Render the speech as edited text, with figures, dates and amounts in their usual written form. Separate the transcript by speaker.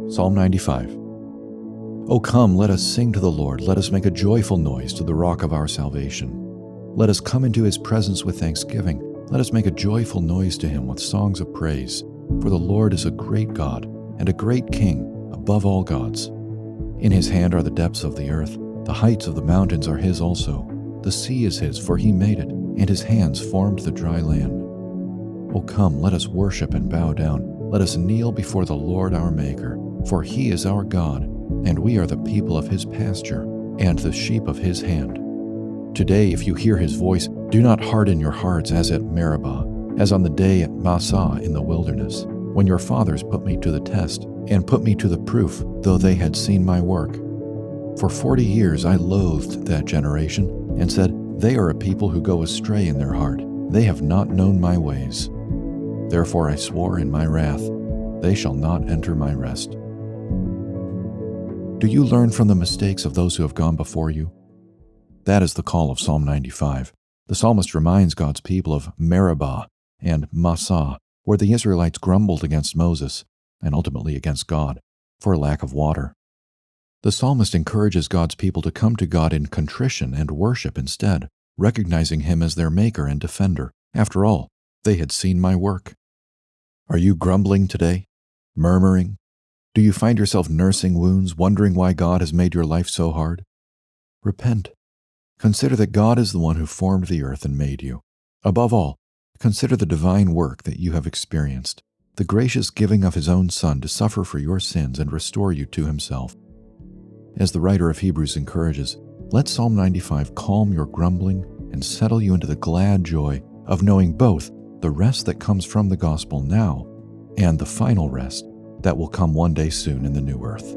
Speaker 1: Psalm 95. O come, let us sing to the Lord. Let us make a joyful noise to the rock of our salvation. Let us come into his presence with thanksgiving. Let us make a joyful noise to him with songs of praise. For the Lord is a great God and a great King above all gods. In his hand are the depths of the earth. The heights of the mountains are his also. The sea is his, for he made it, and his hands formed the dry land. O come, let us worship and bow down. Let us kneel before the Lord our Maker. For he is our God, and we are the people of his pasture, and the sheep of his hand. Today, if you hear his voice, do not harden your hearts as at Meribah, as on the day at Massah in the wilderness, when your fathers put me to the test, and put me to the proof, though they had seen my work. For 40 years I loathed that generation, and said, They are a people who go astray in their heart. They have not known my ways. Therefore I swore in my wrath, They shall not enter my rest. Do you learn from the mistakes of those who have gone before you? That is the call of Psalm 95. The psalmist reminds God's people of Meribah and Massah, where the Israelites grumbled against Moses, and ultimately against God, for lack of water. The psalmist encourages God's people to come to God in contrition and worship instead, recognizing him as their maker and defender. After all, they had seen my work. Are you grumbling today? Murmuring? Do you find yourself nursing wounds, wondering why God has made your life so hard? Repent. Consider that God is the one who formed the earth and made you. Above all, consider the divine work that you have experienced, the gracious giving of his own Son to suffer for your sins and restore you to himself. As the writer of Hebrews encourages, let Psalm 95 calm your grumbling and settle you into the glad joy of knowing both the rest that comes from the gospel now and the final rest that will come one day soon in the new earth.